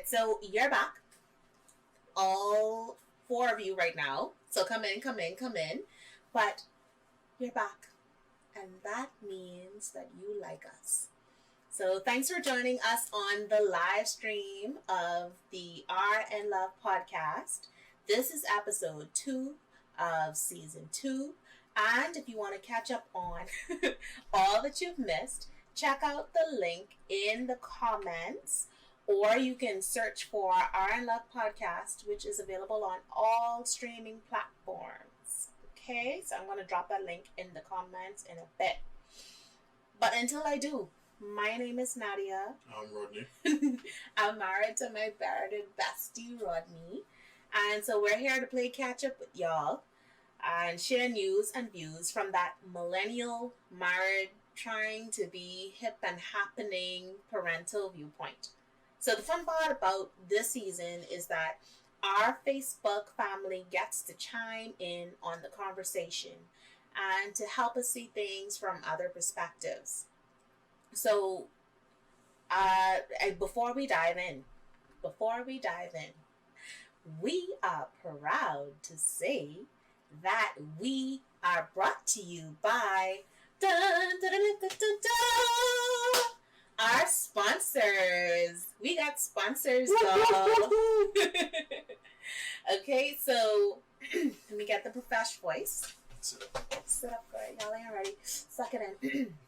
so you're back. All four of you right now. So come in, come in, come in. But you're back. And that means that you like us. So thanks for joining us on the live stream of the R and Love podcast. This is episode 2 of season 2. And if you want to catch up on all that you've missed, check out the link in the comments, or you can search for R and Love podcast, which is available on all streaming platforms. Okay, so I'm going to drop that link in the comments in a bit. But until I do, my name is Nadia. I'm Rodney. I'm married to my bearded bestie, Rodney. And so we're here to play catch up with y'all and share news and views from that millennial, married, trying to be hip and happening parental viewpoint. So the fun part about this season is that our Facebook family gets to chime in on the conversation and to help us see things from other perspectives. So before we dive in, we are proud to say that we are brought to you by our sponsors. We got sponsors, y'all. Okay, so let me get the professional voice. Sit up, good. Y'all ain't ready. Suck it in.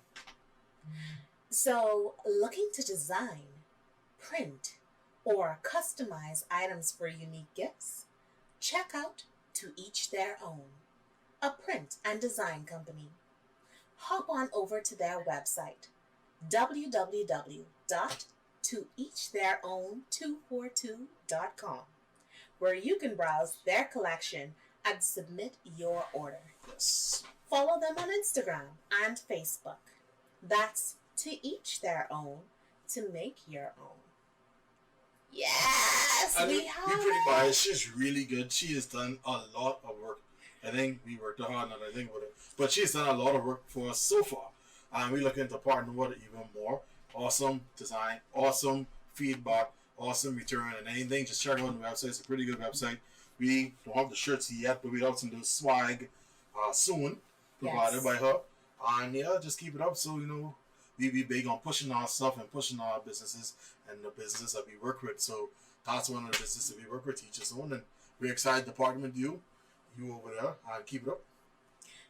So, looking to design, print, or customize items for unique gifts? Check out To Each Their Own, a print and design company. Hop on over to their website, www.toeachtheirown242.com, where you can browse their collection and submit your order. Yes. Follow them on Instagram and Facebook. That's To Each Their Own, to make your own. Yes, we have. Be pretty biased. She's really good. She has done a lot of work. I think we worked hard on it, but she's done a lot of work for us so far. And we're looking to partner with her even more. Awesome design, awesome feedback, awesome return, and anything. Just check out on the website. It's a pretty good website. We don't have the shirts yet, but we have some new swag soon provided by her. And yeah, just keep it up. So, we be big on pushing our stuff and pushing our businesses and the business that we work with. So that's one of the businesses that we work with, Teach Us Own. And we're excited to partner with you over there, and keep it up.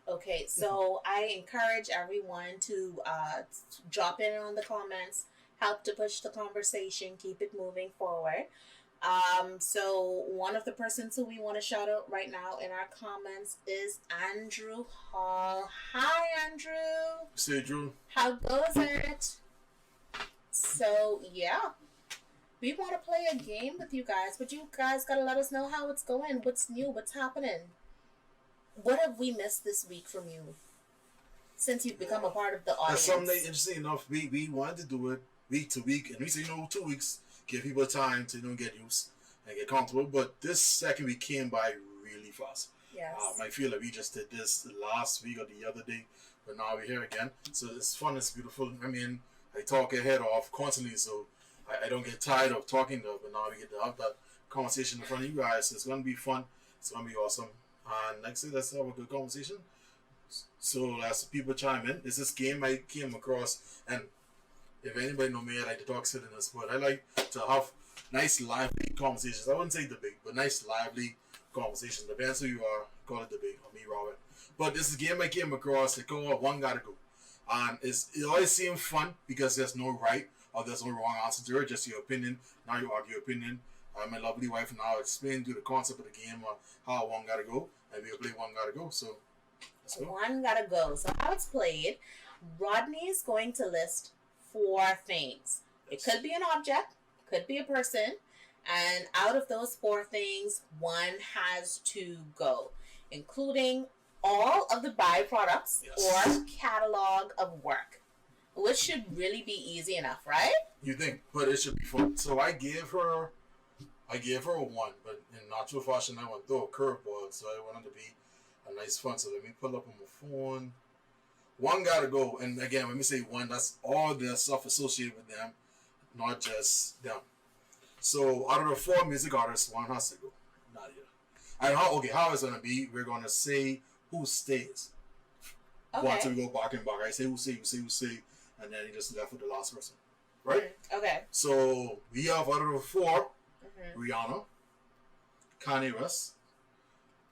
Okay, so I encourage everyone to drop in on the comments, help to push the conversation, keep it moving forward. So one of the persons who we want to shout out right now in our comments is Andrew Hall. Hi, Andrew. Say, Drew. How goes it? So, yeah. We want to play a game with you guys, but you guys got to let us know how it's going, what's new, what's happening. What have we missed this week from you since you've become a part of the audience? That's something interesting enough. We wanted to do it week to week, and we say 2 weeks, give people time to get used and get comfortable. But this second week came by really fast. Yes. I feel like we just did this last week or the other day, but now we're here again. So it's fun, it's beautiful. I mean, I talk your head off constantly, so I don't get tired of talking though. But now we get to have that conversation in front of you guys. So it's gonna be fun. It's gonna be awesome. And next thing, let's have a good conversation. So as people chime in, is this game I came across, and if anybody know me, I like to talk silliness, but I like to have nice lively conversations. I wouldn't say debate, but nice lively conversations. Depends who you are, call it debate, or me, Robert. But this is a game I came across, they call it One Gotta Go. And it always seems fun because there's no right or there's no wrong answer to it, just your opinion. Now you argue your opinion. My lovely wife and I will explain to you the concept of the game or how one gotta go, and we'll play One Gotta Go. So let's go. One gotta go. So how it's played, Rodney is going to list 4 things. It could be an object, could be a person, and out of those 4 things, one has to go, including all of the byproducts or catalog of work, which should really be easy enough, right? You think, but it should be fun. So I gave her a 1, but in natural fashion, I want to throw a curveball, so I wanted to be a nice fun. So let me pull up on my phone. One gotta go, and again, when we say one, that's all the stuff associated with them, not just them. So out of the four music artists, one has to go. Not yet. And how it's gonna be? We're gonna say who stays. Okay. Once we go back and back, I say who say, and then he just left with the last person, right? Okay. So we have out of the four, Mm-hmm. Rihanna, Kanye West,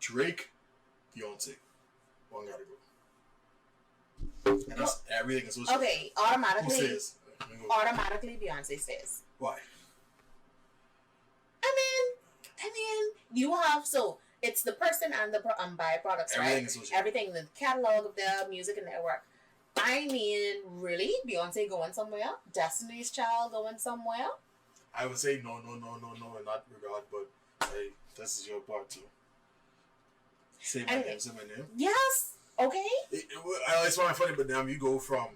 Drake, Beyonce. One gotta go. And that's everything associated. Okay, Who automatically says? Beyonce stays. Why? I mean, you have it's the person and the byproducts, Everything right? associated. Everything, the catalog of their music and their work. I mean, really, Beyonce going somewhere? Destiny's Child going somewhere? I would say no, in that regard, but hey, this is your part too. Say my name. Yes. Okay. It's kind of funny, but then you go from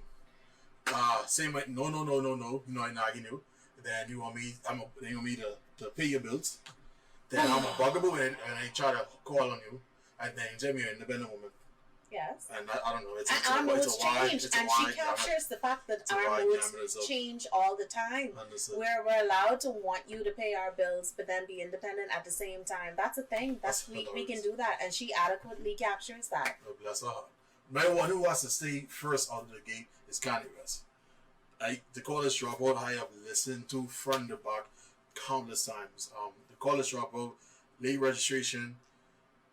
say my no, I'm nagging you. Then you want me, to pay your bills. Then I'm a bugaboo and I try to call on you, and then you're an independent woman. Yes. And I don't know. Our moods change, and she captures the fact that our moods change all the time. We're allowed to want you to pay our bills, but then be independent at the same time. That's a thing. We can do that, and she adequately captures that. Oh, bless her heart. My one who has to stay first out of the gate is Kanye West. The College Dropout I have listened to front to back countless times. The College Dropout, late registration,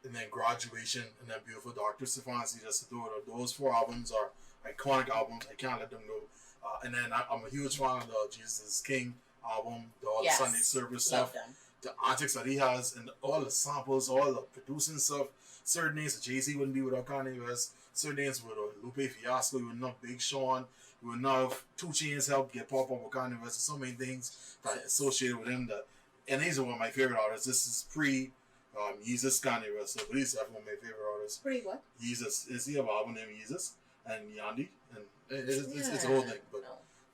and then Graduation, and then Beautiful Dark Twisted Fantasy, just to throw it up. Those four albums are iconic albums. I can't let them go. And then I'm a huge fan of the Jesus is King album, the Sunday service stuff, the antics that he has, and all the samples, all the producing stuff. Certain names of Jay-Z wouldn't be without Kanye West. Certain names with Lupe Fiasco, you wouldn't have Big Sean, you wouldn't have 2 Chainz help get pop up with Kanye West. There's so many things that are associated with him and he's one of my favorite artists. This is pre Yeezus Kanye West, so he's definitely one of my favorite artists. Pre what? Yeezus. Is he have an album named Yeezus and Yandi? And it's a whole thing. But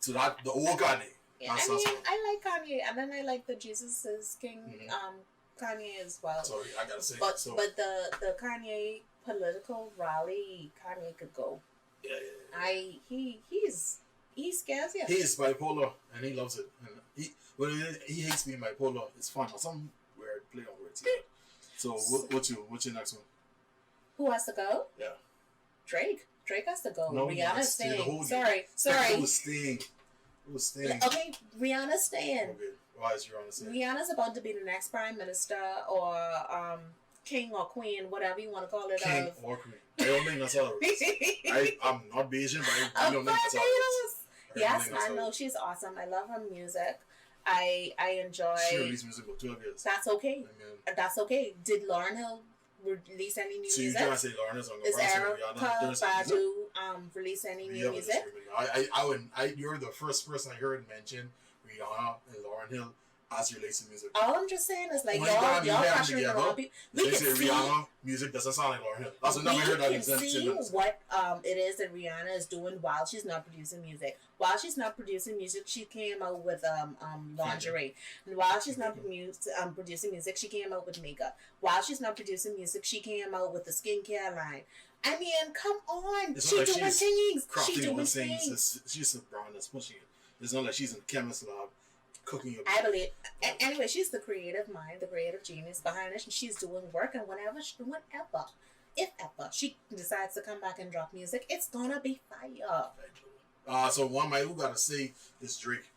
so that the old Kanye. Yeah, I like Kanye, and then I like the Jesus is King Kanye as well. Sorry, I gotta say. But the Kanye political rally, Kanye could go. Yeah. He scares you. He is bipolar and he loves it. And he hates being bipolar. It's fun. Or some weird play on words. So what's your next one? Who has to go? Yeah. Drake. Drake has to go. No, Rihanna's staying. Sorry. Who was staying? Okay, Rihanna's staying. Okay. Why is Rihanna staying? Rihanna's about to be the next prime minister or king or queen, whatever you want to call it. King or queen. I don't think that's all it is. I'm not Bayesian, but I don't think that's all it is. Yes, I know she's awesome. I love her music. I enjoy. She released music for 12 years. That's okay. That's okay. Did Lauryn Hill release any new music? So you trying to say Lauryn is on the Is Erykah Badu release any new music? You're the first person I heard mention Rihanna and Lauryn Hill as relates to music. All I'm just saying is like y'all pressuring a lot of people. We can see Rihanna music doesn't sound like Lauryn Hill. That's another heard that. We can see what it is that Rihanna is doing while she's not producing music. While she's not producing music, she came out with lingerie. And while she's not producing music, she came out with makeup. While she's not producing music, she came out with the skincare line. I mean, come on. She's doing things. She's doing things. She's a brown that's pushing it. It's not like she's in the chemist lab cooking. I believe. Anyway, she's the creative mind, the creative genius behind it, and she's doing work. And if ever she decides to come back and drop music, it's gonna be fire. So one who gotta say is Drake.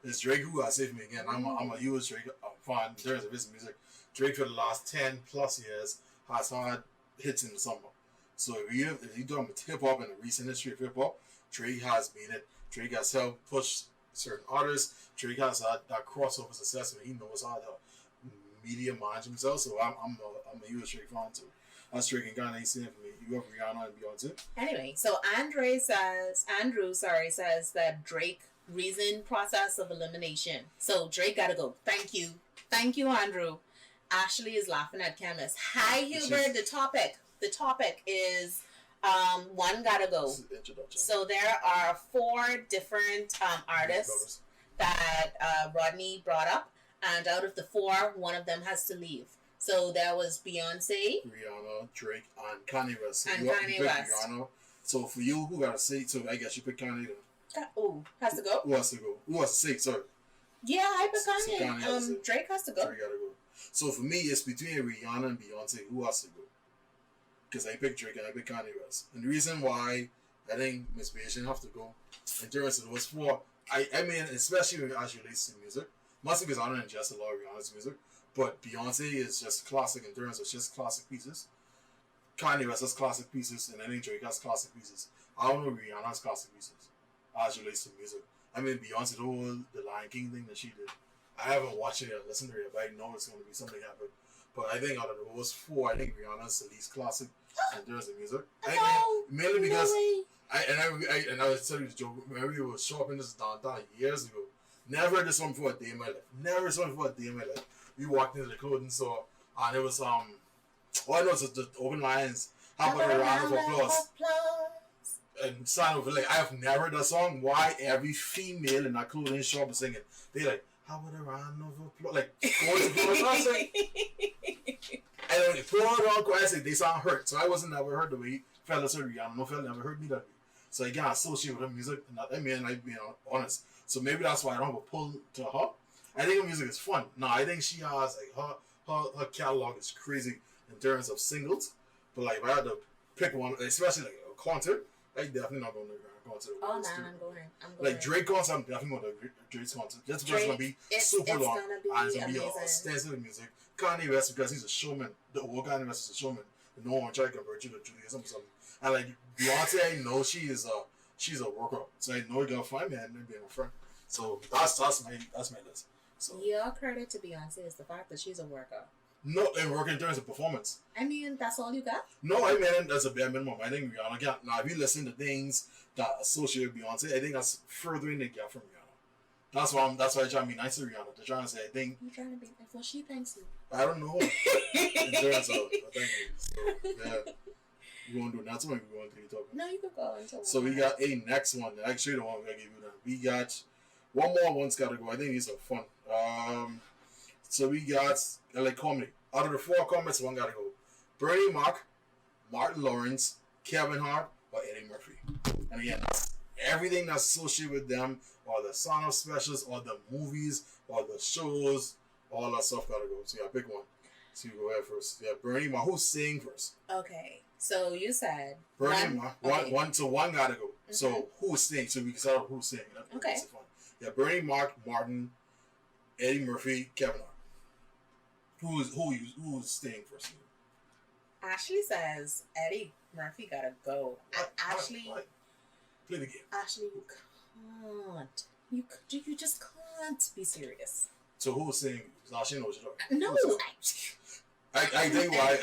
It's Drake who gotta say for me again. I'm a huge Drake fan in terms of his music. Drake for the last 10 plus years has had hits in the summer. So if you done with hip hop in the recent history of hip hop, Drake has been it. Drake has helped push certain artists. Drake has had that crossover success, and he knows how to media manage himself. So I'm a huge Drake fan too. That's Drake and Ghana. He's saying for me. You have Rihanna and Beyonce. Anyway, so Andrew says that Drake reason process of elimination. So Drake gotta go. Thank you, Andrew. Ashley is laughing at chemist. Hi, Hubert. The topic is one gotta go. So there are 4 different artists that Rodney brought up, and out of the 4, one of them has to leave. So there was Beyonce, Rihanna, Drake, and Kanye West. So Kanye West. Rihanna. So for you, who gotta say? So I guess you pick Kanye then. Has to go. Who has to go? Who has to say? Sorry. Yeah, I So pick Kanye has to Kanye. Drake has to go. Drake gotta go. So for me, it's between Rihanna and Beyonce. Who has to go? Because I pick Drake and I pick Kanye West. And the reason why I think Miss Beijing have to go in terms of those four, I mean, especially as it relates to music, mostly because I don't ingest a lot of Rihanna's music, but Beyonce is just classic in terms of just classic pieces. Kanye West has classic pieces, and I think Drake has classic pieces. I don't know Rihanna's classic pieces as it relates to music. I mean, Beyonce, the Lion King thing that she did. I haven't watched it yet, listened to it, but I know it's going to be something happen. But I think out of those four, I think Rihanna's the least classic in terms of music. Mainly because I was telling you the joke. Remember, we were shopping this downtown years ago. Never heard this one before a day in my life. Never heard this one before a day in my life. We walked into the clothing store and it was all I know is the open lines. How about a round of applause? And sound of like I have never heard that song. Why every female in that clothing shop is singing? They like, how about a round of applause? Like, going to applause. I was like, and when they put on, I said they sound hurt. So I wasn't never heard the way fellas heard Rihanna. No fella never heard me that way. So I got associated with her music. And I mean, I being honest. So maybe that's why I don't have a pull to her. I think her music is fun. No, I think she has like her catalog is crazy in terms of singles. But like if I had to pick one, especially like a concert, I definitely not going to a concert. Oh man, I'm going. Like Drake concert, I'm definitely going to Drake's concert. That's because it's gonna be super long and it's gonna be extensive music. Kanye West because he's a showman. The old Kanye West is a showman. No one try to convert you to Judaism or something. And like Beyonce, I know she's a worker, so I know you gotta find me and be a friend. So that's my list. So your credit to Beyonce is the fact that she's a worker. No, and work in terms of performance. I mean, that's all you got? No, I mean that's a bare minimum. I think Rihanna got now. If you listen to things that associate with Beyonce, I think that's furthering the gap from Rihanna. That's why I try to be nice to Rihanna. To try and say I think you're trying to be like, well, she thanks you. I don't know. In terms of thank you. So yeah. You want to do next one? Or you want to talk? No, you can go until. So we got a next one. Actually, the one we gotta give you that. We got one more. One's gotta go. I think these are fun. So we got like comedy. Out of the four comments, one gotta go. Bernie Mac, Martin Lawrence, Kevin Hart, or Eddie Murphy. And again, that's everything that's associated with them, or the sound of specials, or the movies, or the shows, all that stuff gotta go. So yeah, pick one. So you go ahead first. Yeah, Bernie Mac. Who's saying first? Okay. So you said Bernie Mac. One. So one gotta go. Mm-hmm. So who's saying? So we can start with who's saying. Okay. Yeah, Bernie Mac, Martin, Eddie Murphy, Kevin Hart. Who's staying first? Ashley says Eddie Murphy gotta go. Ashley, play the game. Ashley, you can't. You just can't be serious. So who's saying? Ashley knows what you're talking. No. I think why.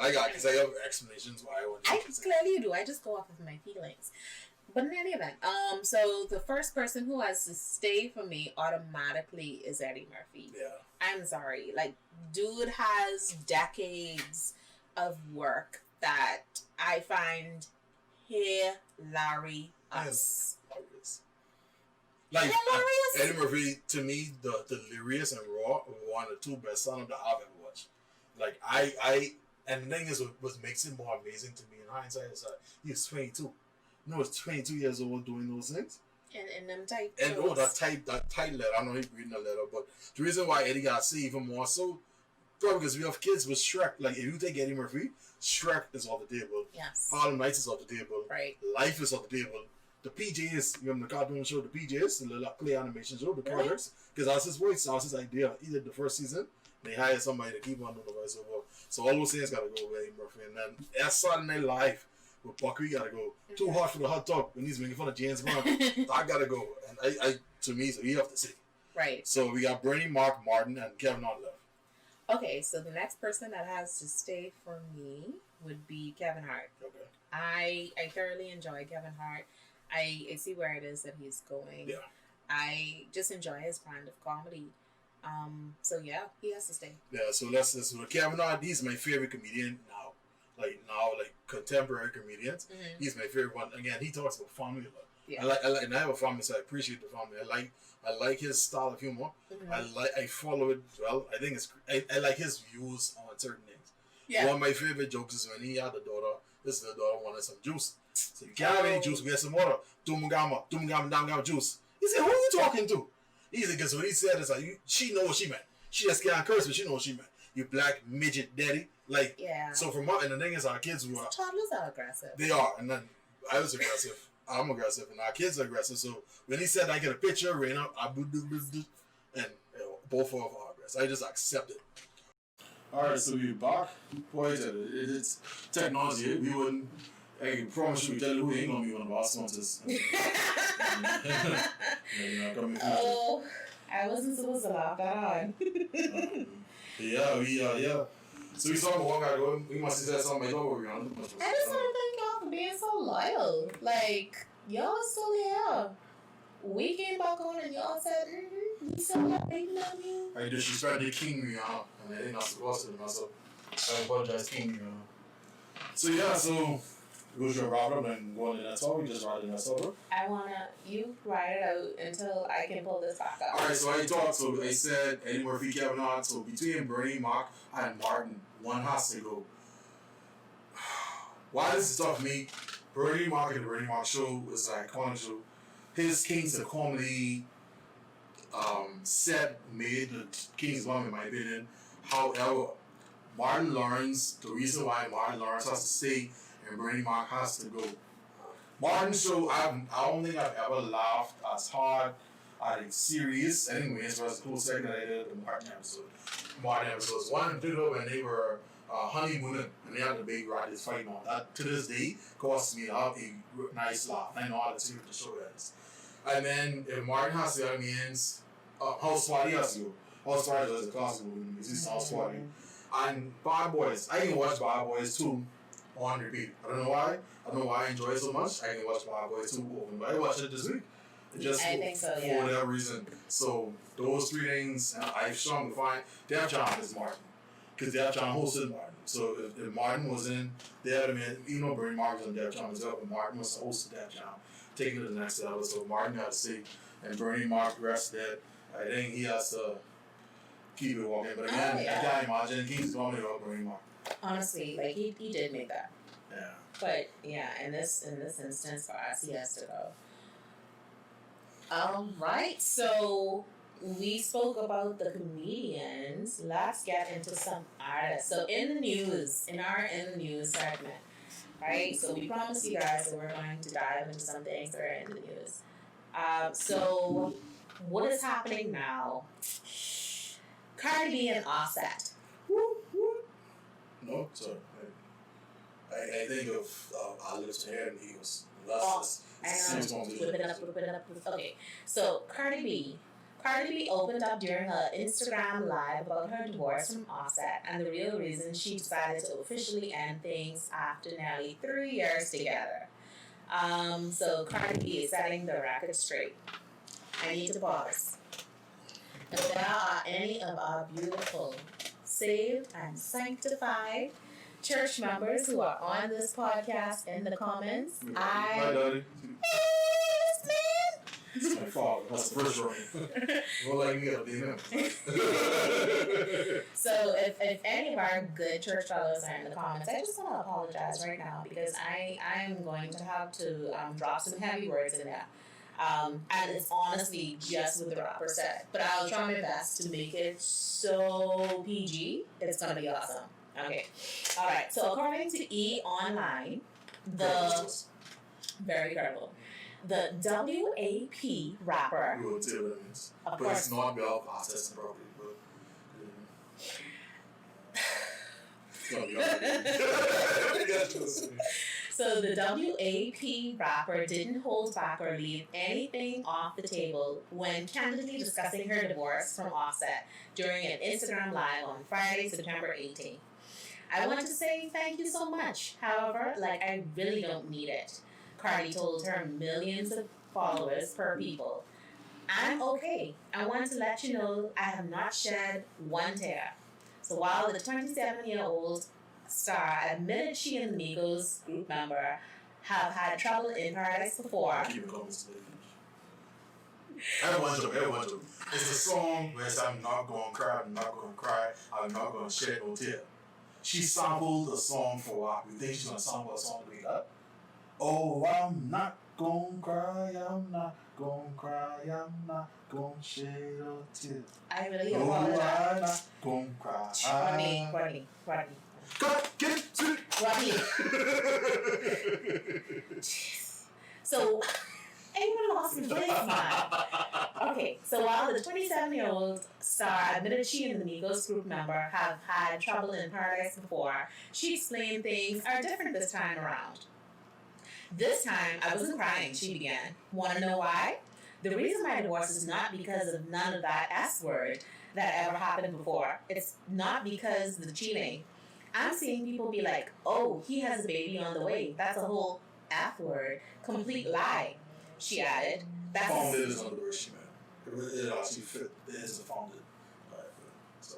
I got because I have explanations why I want. Clearly you do. I just go off of my feelings. But in any event, so the first person who has to stay for me automatically is Eddie Murphy. Yeah. I'm sorry. Like, dude has decades of work that I find hilarious. Like, Eddie Murphy, to me, the Delirious and Raw were one of the two best songs that I've ever watched. Like, and the thing is, what makes it more amazing to me in hindsight is that he was 22. You know, he's 22 years old doing those things. And them tight. And that tight letter. I don't know if he's reading the letter, but the reason why Eddie got to see even more so, probably because we have kids with Shrek. Like, if you take Eddie Murphy, Shrek is off the table. Yes. Harlem Nights is off the table. Right. Life is off the table. The PJs, you remember the cartoon show, the PJs, the little play animation show, the projects, because that's his voice, that's his idea. He did the first season, they hired somebody to keep on doing the voiceover. So all those things got to go with Eddie Murphy. And then that's Saturday Night Live with Buckley got to go. Mm-hmm. Too hot for the hot dog when he's making fun of James Bond. I got to go. And I to me, so you have to see. Right. So we got Bernie, Mark, Martin, and Kevin Hart left. Okay, so the next person that has to stay for me would be Kevin Hart. Okay. I thoroughly enjoy Kevin Hart. I see where it is that he's going. Yeah. I just enjoy his brand of comedy. So yeah, he has to stay. Yeah, so let's Kevin Hart, he's my favorite comedian now. Like contemporary comedians. Mm-hmm. He's my favorite one. Again, he talks about family a lot. Yeah. I like, and I have a family, so I appreciate the family. I like his style of humor. Mm-hmm. I follow it well. I think I like his views on certain things. Yeah. One of my favorite jokes is when he had the daughter. This is the daughter wanted some juice. So you can't have any juice, we have some water. Dumungama, juice. He said, who are you talking to? He's like, because when he said it's like, she know what she meant. She just can't curse, but she know what she meant. You black midget daddy. Like, Yeah. so from and the thing is, our kids were. Toddlers are aggressive. They are. And then I was aggressive. I'm aggressive. And our kids are aggressive. So when he said, I get a picture, ran up, and both of us are aggressive. I just accept it. Alright, so we back. Boys, it's technology. We wouldn't. I promise you, tell you who ain't gonna be one of our sponsors. Oh, I wasn't supposed to laugh that hard. Yeah. So we saw one guy going, we must have said something like, oh, I just want to thank y'all for being so loyal. Like, y'all still here. We came back on and y'all said, we still have baby love you. I disrespect the king, and I think that's supposed to, so I apologize, king, So yeah, so we go to wrap up and go into that talk. We just ride in that talk. I wanna you ride it out until I can pull this back up. Alright, so I talked. So I said Eddie Murphy, Kevin Hart. So between Bernie, Mark, and Martin, one has to go. Why this is tough for me? Bernie Mark and the Bernie Mark show was an iconic show. His Kings of Comedy set made the Kings one in my opinion. However, Martin Lawrence, the reason why Martin Lawrence has to stay and Bernie Mac has to go. Martin's show, I don't think I've ever laughed as hard at a series. Anyways, it was a cool second that I did the Martin episode. Martin episodes 1 and 2 when they were honeymooning and they had the big riders fighting on. That to this day costs me a nice laugh. I know how to see what the show is. And then if Martin has to go, that means House Party has to go. House Party is a classic movie. It's House Party. And Bad Boys. I can watch Bad Boys 2 on repeat. I don't know why. I don't know why I enjoy it so much. I can watch Bad Boys 2 over. But I watched it this week. Just I think so, for that reason. So those three things, I strongly find Def Jam is Martin. Because Def Jam hosted Martin. So if Martin was in there, I mean, even though Bernie Mark was on Def Jam as well, but Martin was the host of Def Jam, taking it to the next level. So Martin had to see, and Bernie Mark rested. I think he has to keep it walking. But again, I can't imagine he's going to go Bernie Mark. Honestly, like he did make that. Yeah. But yeah, in this instance, for us, he has to go. All right, so we spoke about the comedians. Let's get into some artists. So in the news segment, right? So we promised you guys that we're going to dive into some things that are in the news. So what is happening now? Cardi B and Offset. No, sorry. I think of our lips to hair and Eagles. Whip it up. Okay, so Cardi B opened up during her Instagram live about her divorce from Offset and the real reason she decided to officially end things after nearly 3 years together. So Cardi B is setting the record straight. I need to pause. If there are any of our beautiful, saved and sanctified church members who are on this podcast in the comments, Hi, Daddy. Yes, man. It's my father. That's the first one. Well, like me, I'll be him. So, if any of our good church fellows are in the comments, I just want to apologize right now because I am going to have to drop some heavy words in there. And it's honestly just what the rapper said. But I'll try my best to make it so PG. It's going to be awesome. Okay. All right. So according to E! Online, very credible. The WAP rapper. You will tell what it means. Of but course. it's not about processing properly. So the WAP rapper didn't hold back or leave anything off the table when candidly discussing her divorce from Offset during an Instagram Live on Friday, September 18th. I want to say thank you so much. However, I really don't need it. Cardi told her millions of followers per people. I'm okay. I want to let you know I have not shed one tear. So while the 27-year-old star admitted she and the Migos group member have had trouble in Paradise before. Everyone's joke. It's a song where it's I'm not going to cry, I'm not going to cry, I'm not going to shed no tear. She sampled a song for WAP. You think she's going to sample a song to make that? Oh, I'm not gonna cry, I'm not gonna cry, I'm not gonna shed a tear. I really No, I'm apologize. not gonna cry. Rodney. God, get it to Rodney. So, anyone lost in this man? Okay, so while the 27-year-old star admitted she and the Migos group member have had trouble in paradise before, she explained things are different this time around. This time, I wasn't crying, she began. Want to know why? The reason my divorce is not because of none of that S word that ever happened before. It's not because of the cheating. I'm seeing people be like, oh, he has a baby on the way. That's a whole F word. Complete lie. She added. Founded is not the word she meant. It actually fit. It is a founded. So.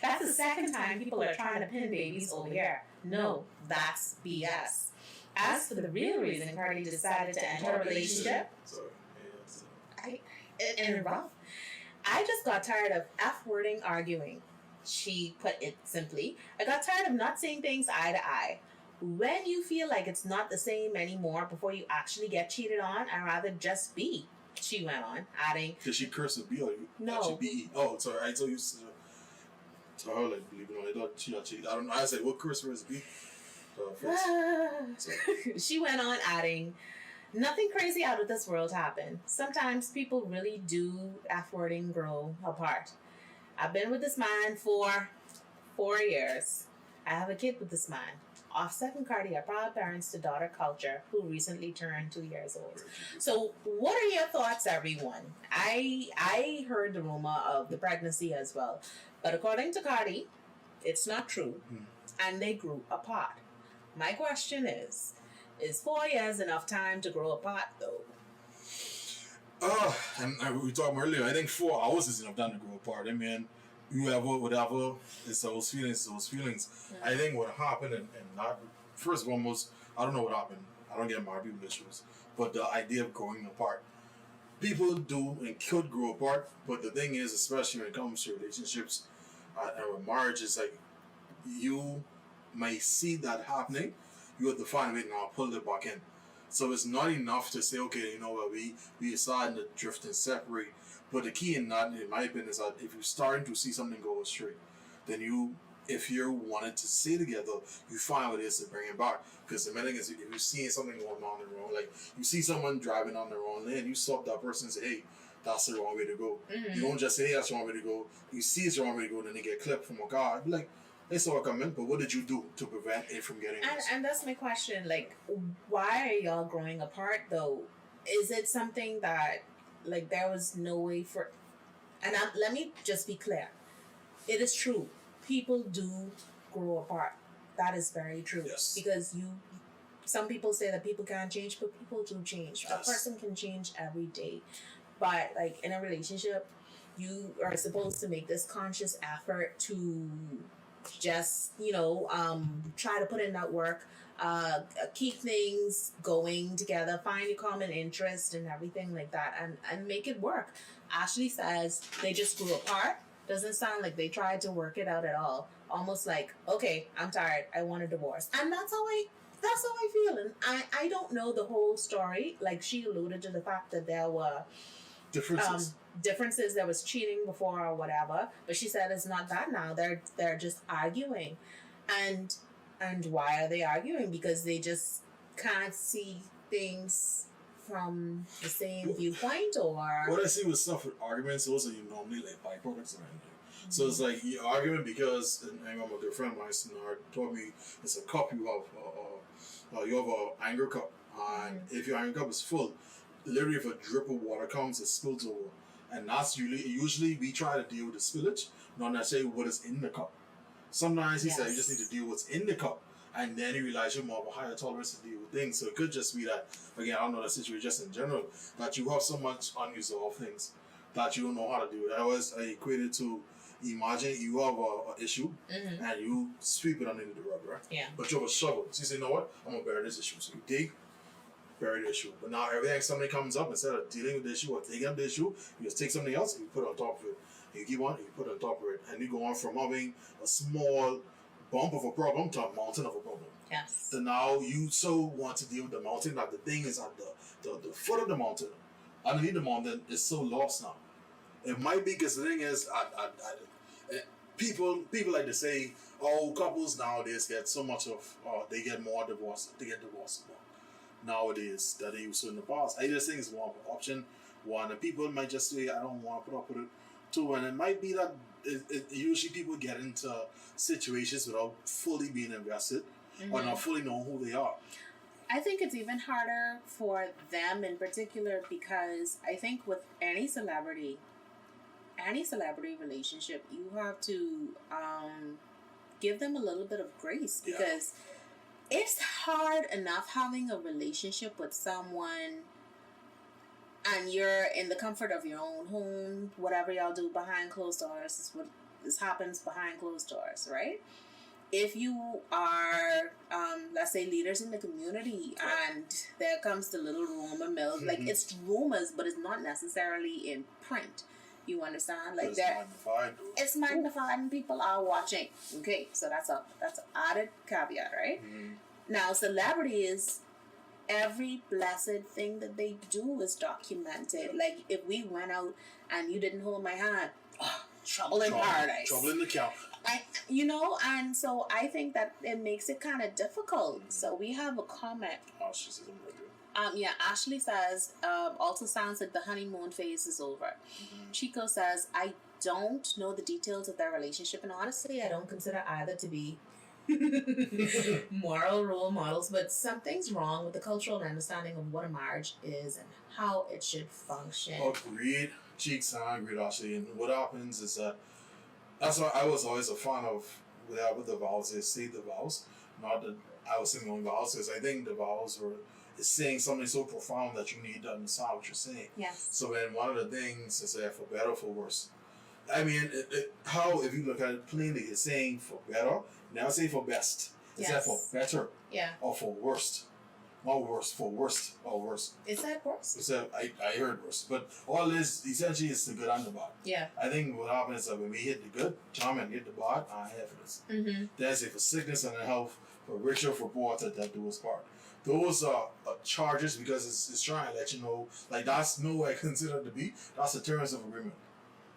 That's the second time people are trying to pin babies over here. No, that's BS. As for the real reason Cardi decided to enter a relationship, and rough, I just got tired of F-wording arguing. She put it simply. I got tired of not saying things eye to eye. When you feel like it's not the same anymore before you actually get cheated on, I'd rather just be. She went on, adding. Did she curse with B or you? No. Actually B-E. Oh, sorry. I told you to her, like, believe it or not, I thought she actually, I don't know. I said, what curse word is B? She went on, adding. Nothing crazy out of this world happened. Sometimes people really do F-wording grow apart. I've been with this man for 4 years. I have a kid with this man. Offset and Cardi are proud parents to daughter Culture, who recently turned 2 years old. So, what are your thoughts, everyone? I heard the rumor of the pregnancy as well, but according to Cardi, it's not true, and they grew apart. My question is 4 years enough time to grow apart, though? And we talked earlier, I think 4 hours is enough time to grow apart. I mean, whatever, it's those feelings, I think what happened, and not, first of all, I don't know what happened. I don't get married people issues. But the idea of growing apart. People do and could grow apart, but the thing is, especially when it comes to relationships and marriage, is like, you may see that happening, you have to find it now, pull it back in. So it's not enough to say, okay, you know what, we decided to drift and separate. But the key in that, in my opinion, is that if you're starting to see something go astray, then if you're wanting to stay together, you find what it is to bring it back. Because the main thing is, if you're seeing something going on in the wrong, like you see someone driving on the wrong lane, you stop that person and say, hey, that's the wrong way to go. You don't just say, hey, that's the wrong way to go. You see it's the wrong way to go, then they get clipped from a car. Be like, they saw it coming, but what did you do to prevent it from getting worse? And that's my question. Like, why are y'all growing apart, though? Is it something that, like, there was no way for... And let me just be clear. It is true. People do grow apart. That is very true. Yes. Because some people say that people can't change, but people do change. Yes. A person can change every day. But, like, in a relationship, you are supposed to make this conscious effort to just, try to put in that work, keep things going together, find your common interest and everything like that, and make it work. Ashley says they just grew apart. Doesn't sound like they tried to work it out at all. Almost like, okay, I'm tired, I want a divorce. And that's how I feel. And I don't know the whole story. Like, she alluded to the fact that there were differences, there was cheating before or whatever, but she said it's not that now. They're just arguing. And why are they arguing? Because they just can't see things from the same viewpoint, or what I see with stuff with arguments, those are normally like byproducts of anything. So it's like you're arguing because, and I remember a good friend of mine told me it's a cup you have an anger cup, and if your anger cup is full, literally if a drip of water comes, it spills over. And that's usually we try to deal with the spillage, not necessarily what is in the cup. Sometimes he said you just need to deal with what's in the cup, and then you realize you're more of a higher tolerance to deal with things. So it could just be that, again, I don't know the situation, just in general, that you have so much unresolved things that you don't know how to do it. I equated to, imagine you have an issue and you sweep it underneath the rug, right? Yeah. But you have a shovel. So you say, you know what? I'm going to bury this issue. So you dig, bury the issue. But now every time something comes up, instead of dealing with the issue or taking up the issue, you just take something else and you put it on top of it. And you keep on, and you put it on top of it. And you go on from having a small bump of a problem to a mountain of a problem. Yes. So now you so want to deal with the mountain, but the thing is at the foot of the mountain, underneath the mountain, is so lost now. It might be because the thing is, people like to say, oh, couples nowadays get so much of, they get more divorce, they get divorced more nowadays that they used to in the past. I just think it's one option. One, and people might just say, I don't want to put up with it. Two, and it might be that usually people get into situations without fully being invested or not fully knowing who they are. I think it's even harder for them in particular because I think with any celebrity relationship, you have to give them a little bit of grace because it's hard enough having a relationship with someone and you're in the comfort of your own home. Whatever y'all do behind closed doors is what this happens behind closed doors, right? If you are, let's say, leaders in the community, and there comes the little rumor mill, like it's rumors, but it's not necessarily in print. You understand? Like that, it's magnified, and people are watching. Okay, so that's an added caveat, right? Now, celebrities, every blessed thing that they do is documented. Like if we went out and you didn't hold my hand, trouble in paradise. Trouble in the cow. And so I think that it makes it kind of difficult. So we have a comment. Oh, she says I'm right there. Ashley says, also sounds like the honeymoon phase is over. Chico says, I don't know the details of their relationship, and honestly, I don't consider either to be moral role models, but something's wrong with the cultural understanding of what a marriage is and how it should function. Agreed. Cheeks, I agreed, Ashley. And what happens is that that's why I was always a fan of with the vows. They say the vows, not that I was singing on vows, because I think the vows were saying something so profound that you need to understand what you're saying. Yes. So then one of the things is for better or for worse. I mean, how if you look at it plainly, it's saying for better. Never say for best. It's for better. Yeah. Or for worst. Or worse, for worst or worse. Is that worse? It's I heard worse. But all this essentially is the good and the bad. Yeah. I think what happens is that when we hit the good, charm and hit the bad, I'm here for this. That's it for sickness and health, for richer, for poor, that do us part. Those are charges because it's trying to let you know, like that's no way I consider it to be. That's the terms of agreement.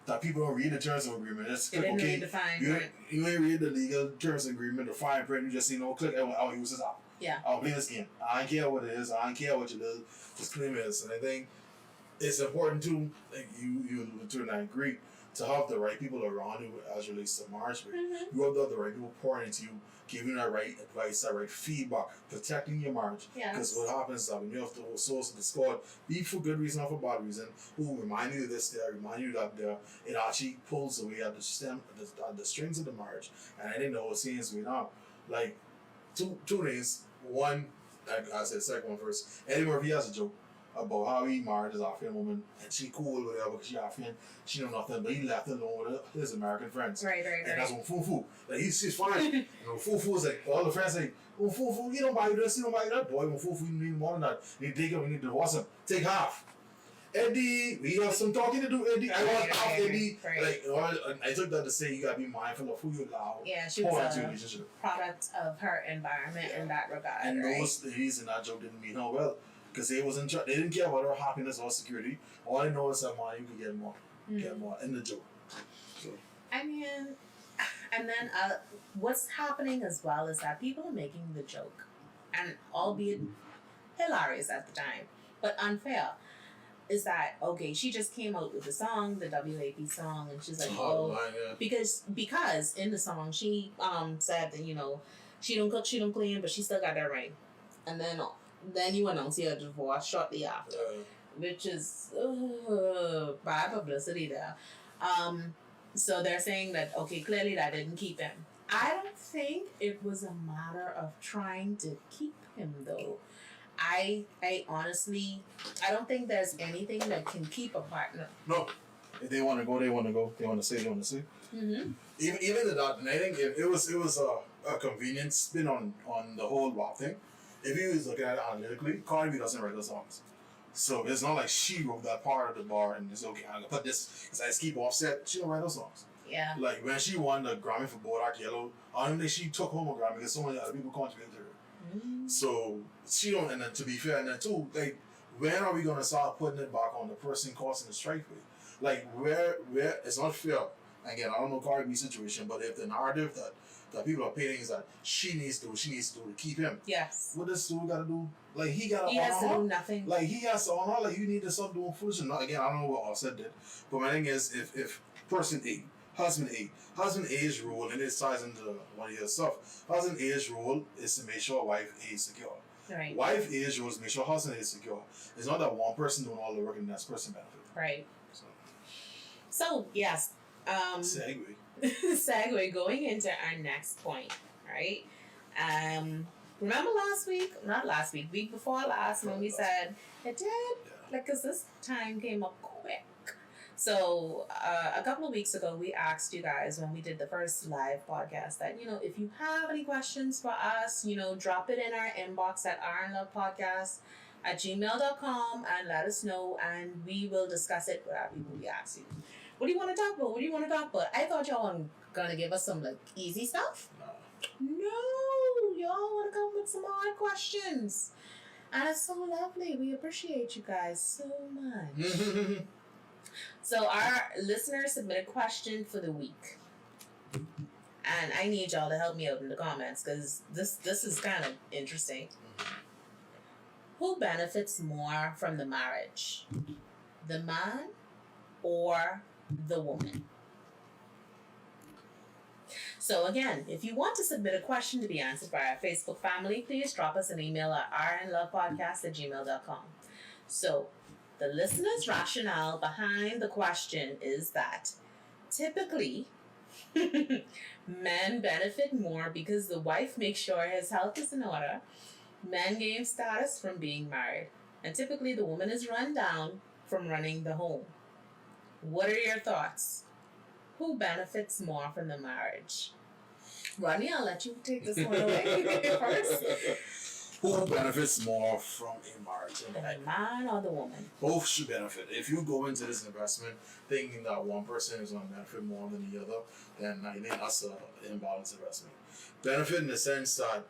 That people don't read the terms of agreement. It's click, okay, you ain't read the legal terms of agreement, the fine print, you just click, I'll use this app. Yeah. I'll play this game. I don't care what it is. I don't care what you do. Just claim it is. And I think it's important too, like you alluded to, and I agree, to have the right people around you as relates to marriage. You have the right people pouring into you, giving you that right advice, that right feedback, protecting your marriage. Because what happens is that when you have the source of discord, be for good reason or for bad reason, who remind you of this, there, remind you that there, it actually pulls away at the stem, the strings of the marriage. And I think the whole scene is going on. Like, two things. One, I said second one first. Eddie Murphy has a joke about how he married his African woman and she cool with her because she African, she know nothing, but he left her alone with his American friends. Right. And that's when Fufu. Like she's fine. Fufu is like all the friends say, well, Fufu, you don't buy this, you don't buy that. Boy, when Fufu you need more than that. You need to take him, you need to divorce him. Take half. Eddie, we have some talking to do, Eddie. I want half Eddie. Like, I took that to say you gotta be mindful of who you allow. Yeah, she was a product of her environment in that regard. And those ladies in that joke didn't mean her well. Because they didn't care about her happiness or security. All I know is that money you could get more. Get more in the joke. So. I mean, and then what's happening as well is that people are making the joke, and albeit hilarious at the time, but unfair. Is that okay? She just came out with the song, the WAP song, and she's like, because in the song she said that she don't cook, she don't clean, but she still got that ring, and then you announce your divorce shortly after, which is bad publicity there. So they're saying that okay, clearly that didn't keep him. I don't think it was a matter of trying to keep him though. I honestly, I don't think there's anything that can keep a partner. No. If they want to go, they want to go. They want to say, they want to say. Even the dot, and I think it was a convenient spin on the whole WAP thing. If you was looking at it analytically, Cardi doesn't write the songs. So it's not like she wrote that part of the bar and it's okay, I'm going to put this, because I keep Offset, she don't write those songs. Yeah. Like when she won the Grammy for Bodak Yellow, I don't think she took home a Grammy because so many other people contributed to her. So she don't. And then to be fair, and then too, like, when are we gonna start putting it back on the person causing the strike rate? Like, where it's not fair. Again, I don't know Cardi B situation, but if the narrative that people are painting is that she needs to keep him. Yes. What does dude gotta do? Like, he gotta He has to honor do her. nothing. Like, he has to honor her. Like, you need to stop doing foolish. And again, I don't know what Offset did, but my thing is, if person A, husband A's role, and it ties into one of your stuff. Husband A's role is to make sure wife A is secure. Right. Wife A's role is to make sure husband is secure. It's not that one person doing all the work and that's person benefit. Right. So yes. Segue. Segue going into our next point, right? Remember week before last, when we said it did, like, cause this time came up quick. So a couple of weeks ago, we asked you guys when we did the first live podcast that, if you have any questions for us, drop it in our inbox at ironlovepodcast@gmail.com and let us know, and we will discuss it with our people we ask you. What do you want to talk about? What do you want to talk about? I thought y'all were gonna give us some, like, easy stuff. No, y'all want to come with some hard questions, and it's so lovely. We appreciate you guys so much. So our listener submitted a question for the week, and I need y'all to help me out in the comments because this is kind of interesting. Who benefits more from the marriage, the man or the woman? So again, if you want to submit a question to be answered by our Facebook family, please drop us an email at rnlovepodcast@gmail.com. So the listener's rationale behind the question is that typically men benefit more because the wife makes sure his health is in order, men gain status from being married, and typically the woman is run down from running the home. What are your thoughts? Who benefits more from the marriage? Rodney, I'll let you take this one away first. Who benefits more from a marriage? The man or the woman? Both should benefit. If you go into this investment thinking that one person is going to benefit more than the other, then I think that's an imbalanced investment. Benefit in the sense that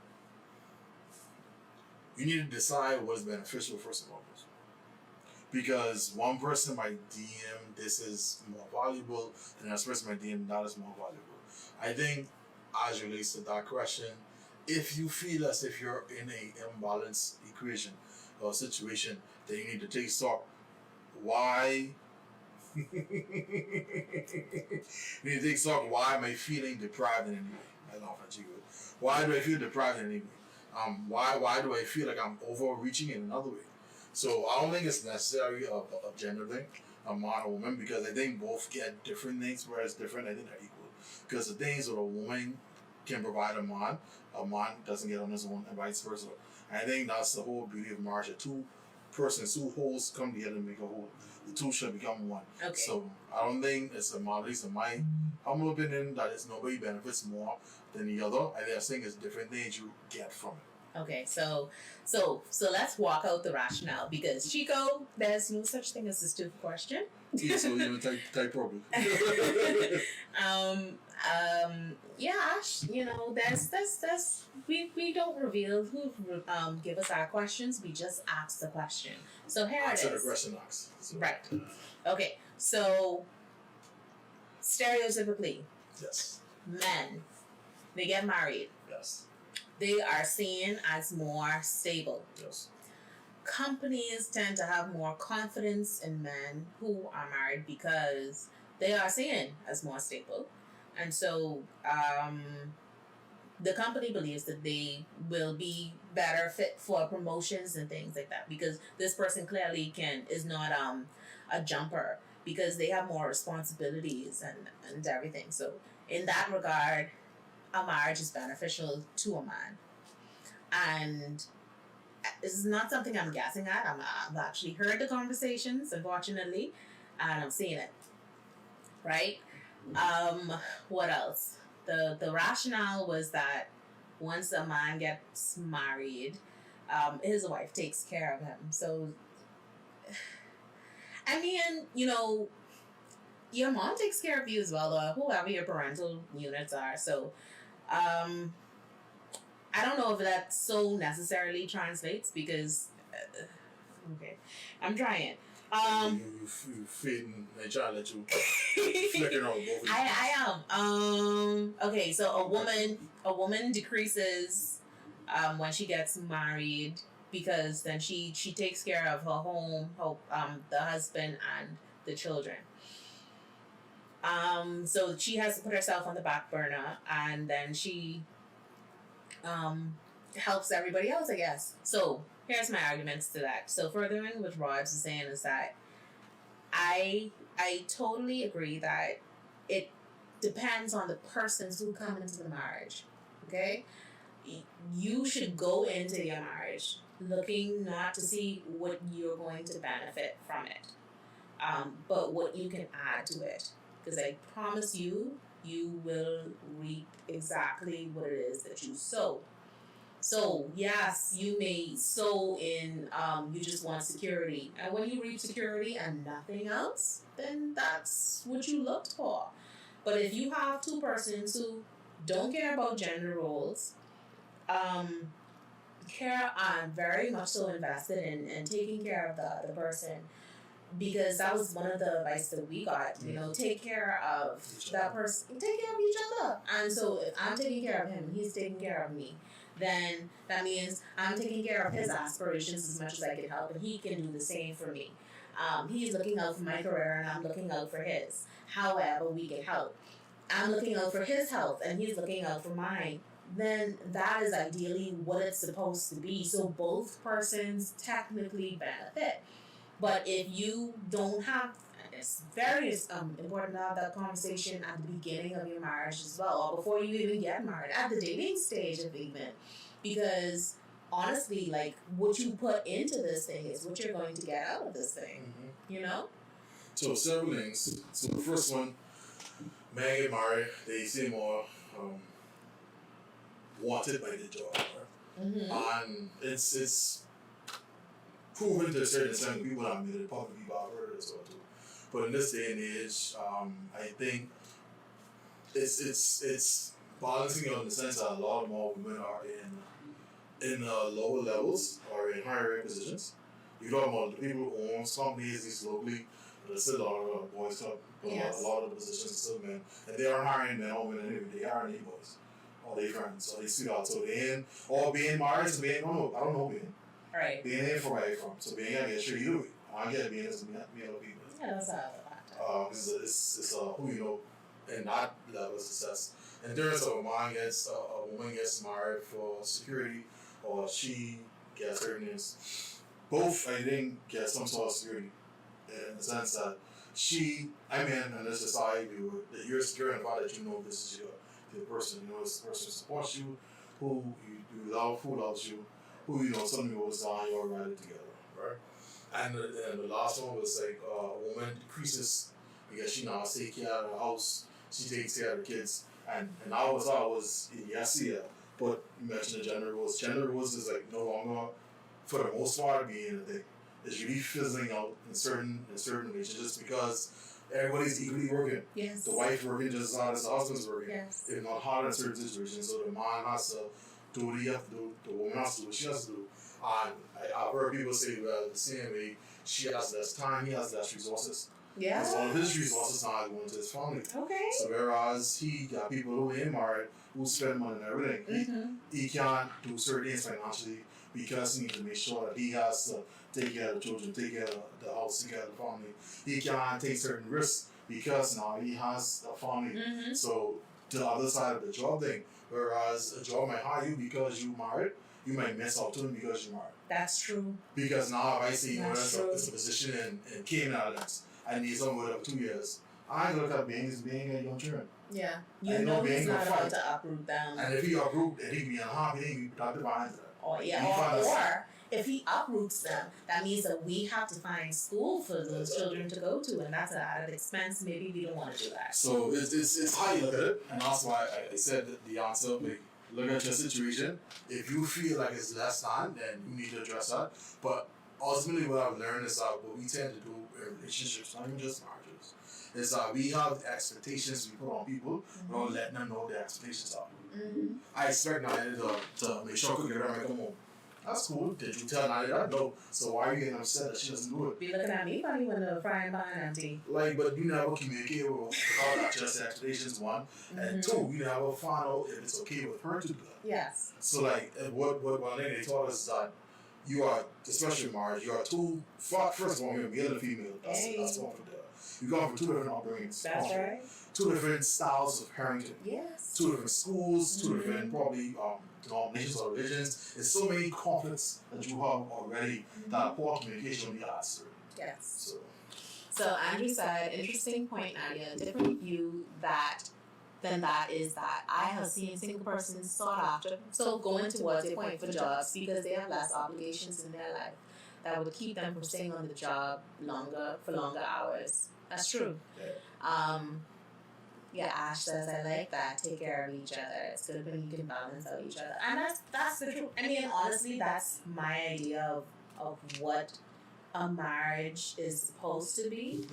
you need to decide what is beneficial first of all. Because one person might deem this is more valuable, and another person might deem that is more valuable. I think, as relates to that question, if you feel as if you're in a imbalanced equation or situation, then you need to take stock. Why? You need to take stock. Why am I feeling deprived in any way? I laugh at you. Why do I feel deprived in any way? Why do I feel like I'm overreaching in another way? So I don't think it's necessarily a gender thing, a man or woman, because I think both get different things, whereas different, I think they're equal. Because the things that a woman can provide a man doesn't get on his own, and vice versa. And I think that's the whole beauty of marriage. Two persons, two wholes come together and make a whole. The two should become one. Okay. So I don't think it's a model, at least in my humble opinion, that it's nobody benefits more than the other. I think it's different things you get from it. Okay, so let's walk out the rationale, because Chico, there's no such thing as a stupid question. Yeah, so type problem. Yeah, Ash, that's we don't reveal who give us our questions. We just ask the question. So here it is. Answer the question asked. Right. Okay. So stereotypically, yes, men, they get married. Yes. They are seen as more stable. Yes. Companies tend to have more confidence in men who are married because they are seen as more stable. And so the company believes that they will be better fit for promotions and things like that, because this person clearly is not a jumper, because they have more responsibilities and everything. So in that regard, a marriage is beneficial to a man. And this is not something I'm guessing at. I've actually heard the conversations, unfortunately, and I'm seeing it. Right? What else? The rationale was that once a man gets married, his wife takes care of him. So, I mean, your mom takes care of you as well, or whoever your parental units are. So, I don't know if that so necessarily translates because okay, I'm trying. You fading and trying to let you flicker on both of you. I am. Okay, so a woman decreases when she gets married because then she takes care of her home, her, the husband and the children. So she has to put herself on the back burner, and then she helps everybody else, I guess. So here's my arguments to that. So furthering what Rob's is saying is that I totally agree that it depends on the persons who come into the marriage. Okay, you should go into your marriage looking not to see what you're going to benefit from it, but what you can add to it. Because I promise you, you will reap exactly what it is that you sow. So yes, you may sow in you just want security, and when you reap security and nothing else, then that's what you looked for. But if you have two persons who don't care about gender roles, care and very much so invested in taking care of the other person, because that was one of the advice that we got. You know, take care of that person, take care of each other. And so if I'm taking care of him, he's taking care of me, then that means I'm taking care of his aspirations as much as I can help, and he can do the same for me. He's looking out for my career, and I'm looking out for his. However, we can help. I'm looking out for his health, and he's looking out for mine. Then that is ideally what it's supposed to be. So both persons technically benefit. But if you don't have, it's very important to have that conversation at the beginning of your marriage as well, or before you even get married, at the dating stage of even, because honestly, like what you put into this thing is what you're going to get out of this thing. Mm-hmm. You know. So several things. So the first one, men get married, they seem more wanted by the job, right? Mm-hmm. And it's proven to a certain extent. People have made it public, people have heard it as well too. But in this day and age, I think it's balancing out in the sense that a lot more women are in lower levels or in higher positions. You talk about the people who own companies, these locally, there's still a lot of boys club, yes. A lot of the positions are still men, and they are hiring men or women anyway. They are any boys, or they friends, or they see out. So they in or being married, so being I don't know being. Right. Being in from where you're from, so being I get sure you do it. I get being as me other people. Yeah, that's how it's who you know in that level of success. In terms of a man gets a woman gets married for security, or she gets her needs. Both I think get some sort of security, in the sense that in this society, that you're secure in the fact that you know this is your person. You know this person supports you, who you love, who loves you, who you know something goes on, you're riding together, right? And the last one was like a woman decreases because she now takes care of the house, she takes care of the kids, and I was yes, yeah. But you mentioned the gender roles. Gender roles is like no longer, for the most part, being a thing. It's really fizzling out in certain relationships because everybody's equally working. Yes. The wife working just as hard as the husband's working. Yes. If not harder in certain situations. So the man has to do what he has to do, the woman has to do what she has to do. And I've heard people say, well, the same way, she has less time, he has less resources. Yeah. Because all of his resources now are going to his family. Okay. So whereas he got people who ain't married, who spend money and everything, mm-hmm. he can't do certain things financially because he needs to make sure that he has to take care of the children, take care of the house, take care of the family. He can't take certain risks because now he has a family. Mm-hmm. So the other side of the job thing, whereas a job might hire you because you married, you might miss out to him because you're married. That's true. Because now if I say, it's a position in Cayman Islands, I need someone with 2 years. I ain't gonna look at being a young children. Yeah. You know he's not about to uproot them. And if he uproot, then he be unhappy, then he be productive behind that. Or or if he uproots them, that means that we have to find school for those children to go to, and that's an added expense. Maybe we don't want to do that. So it's how you look at it, and that's why I said that the answer. Look at your situation. If you feel like it's less than, then you need to address that. But ultimately, what I've learned is that what we tend to do in relationships, not even just marriages, is that we have expectations we put on people, mm-hmm. without letting them know what their expectations are. Mm-hmm. I expect Nadia to make sure I cook it and I come home. That's cool. Did you tell Nadia that? No. So why are you getting upset that she doesn't do it? Be looking at me funny when the frying pan empty. Like, but you never communicate with how that just expectations, one. And two, you never find out if it's okay with her to do that. Yes. So, like, what one thing they taught us is that you are, especially in marriage, you are two, first of all, you're male and female. That's one for there. You're going from two different upbringings. That's right. Two different styles of parenting. Yes. Two different schools, two different probably denominations or religions. There's so many conflicts that you have already that poor communication will be answered. Yes. So Andrew said, interesting point, Nadia. Different view than that is that I have seen single persons sought after, so going towards a point for jobs because they have less obligations in their life that would keep them from staying on the job for longer hours. That's true. Yeah, Ash says, I like that. Take care of each other. It's good when you can balance out each other. And that's the truth. I mean, honestly, that's my idea of what a marriage is supposed to be.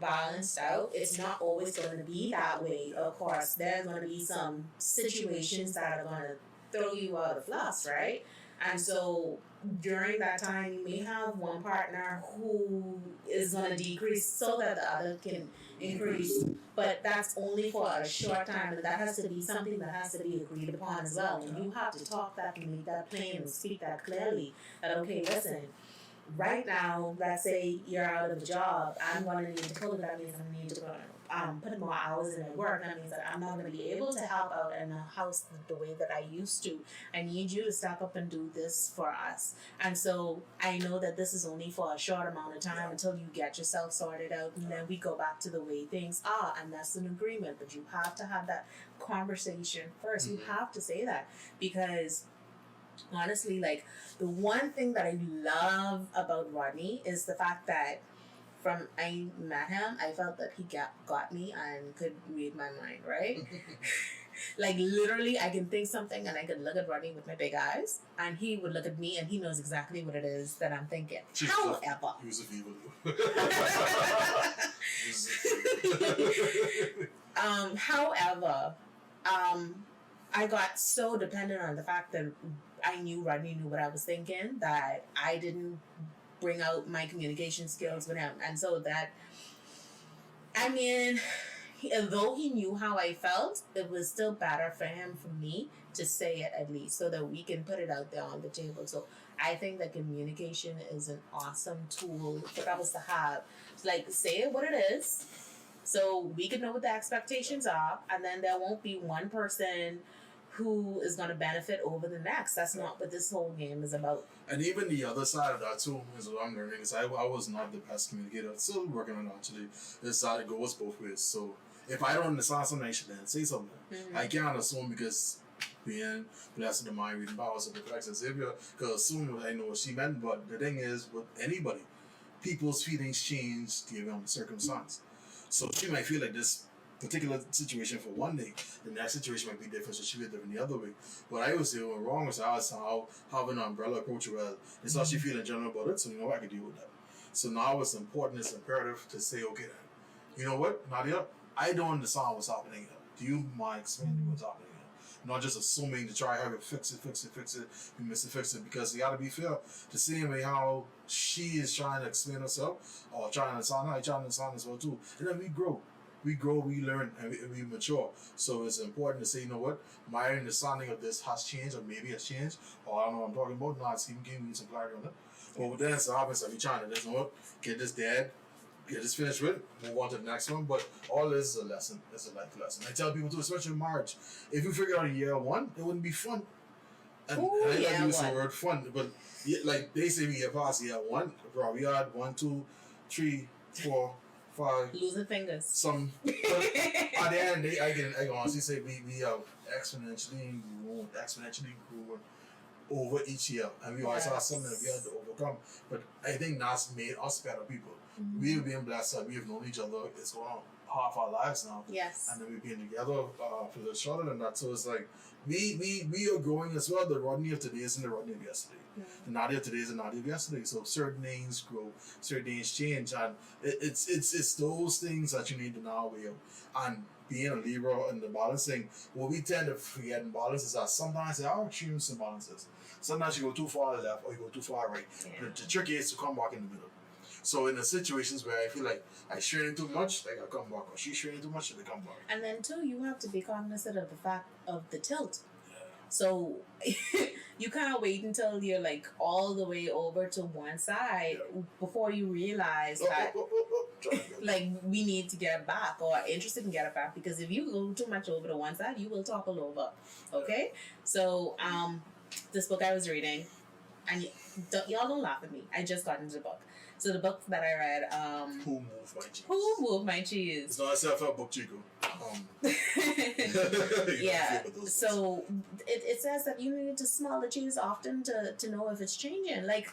Balanced out. It's not always going to be that way. Of course, there's going to be some situations that are going to throw you out of flux, right? And so during that time, you may have one partner who is going to decrease so that the other can increase. But that's only for a short time, and that has to be something that has to be agreed upon as well. And you have to talk that and make that plain and speak that clearly. That, okay, listen, right now, let's say you're out of a job, I'm going to need to pull it. That means I'm going to need to put more hours in at work. That means that I'm not going to be able to help out in the house the way that I used to. I need you to step up and do this for us. And so I know that this is only for a short amount of time until you get yourself sorted out, and then we go back to the way things are, and that's an agreement. But you have to have that conversation first. You have to say that, because honestly, like, the one thing that I love about Rodney is the fact that from I met him, I felt that he got me and could read my mind, right? Like, literally, I can think something and I could look at Rodney with my big eyes, and he would look at me and he knows exactly what it is that I'm thinking. However, he was a feeble. However, I got so dependent on the fact that I knew Rodney knew what I was thinking that I didn't bring out my communication skills with him. And so that, I mean, although he knew how I felt, it was still better for him, for me, to say it at least, so that we can put it out there on the table. So I think that communication is an awesome tool for us to have. Like, say it what it is, so we can know what the expectations are, and then there won't be one person who is going to benefit over the next. That's not what this whole game is about. And even the other side of that too is what I'm learning is I was not the best communicator. Still working on it actually. Is that it goes both ways. So if I don't understand something, I should then say something. Mm-hmm. I can't assume because being blessed in the mind reading powers of the perfect Xavier, because assume I know what she meant. But the thing is, with anybody, people's feelings change given the circumstance. So she might feel like this particular situation for one day, the next situation might be different, so she be different the other way. What I was doing wrong was I was how an umbrella approach. Well, it's how she feel in general about it, so you know I can deal with that. So now it's important, it's imperative to say, okay, then, you know what, Nadia, I don't understand what's happening here. Do you mind explaining what's happening here? Not just assuming to try to have it fix it, you miss it, fix it, because you gotta be fair. The same way how she is trying to explain herself, or trying to understand, I try to understand as well too, and then we grow, we learn, and we mature. So it's important to say, you know what, my understanding of this has changed, or maybe has changed, or I don't know what I'm talking about. Now it's even giving me some clarity on it. But then it's obvious that we trying to, you know what, get this dead, get this finished with, move on to the next one. But all this is a lesson. It's a life lesson. I tell people too, especially in marriage, if you figure out in year one, it wouldn't be fun. And I don't use the word fun, but like they say, we get past year one, bro. We had 1, 2, 3, 4, 5. Losing fingers. Some. But at the end, I can honestly say we have exponentially grown over each year, and we always have something that we had to overcome. But I think that's made us better people. Mm-hmm. We've been blessed that we've known each other. It's going on half our lives now. Yes. And then we've been together for a little shorter than that. So it's like we are growing as well. The Rodney of today isn't the Rodney of yesterday. Mm-hmm. The Nadia of today is the Nadia of yesterday. So certain things grow, certain things change, and it's those things that you need to now weigh up. And being a Libra and the balancing, what we tend to forget in balance is that sometimes there are extremes in balances. Sometimes you go too far left or you go too far right. Yeah. The trick is to come back in the middle. So in the situations where I feel like I strain too much, I gotta come back. Or she straining too much, I come back. And then too, you have to be cognizant of the fact of the tilt. So you kind of wait until you're like all the way over to one side before you realize that like we need to get back or are interested in getting back, because if you go too much over to one side, you will topple over. Okay, so this book I was reading, and y'all don't laugh at me. I just got into the book. So the book that I read, Who Moved My Cheese? Who Moved My Cheese? It's not a self-help book, Chico. Yeah. So it says that you need to smell the cheese often to know if it's changing. Like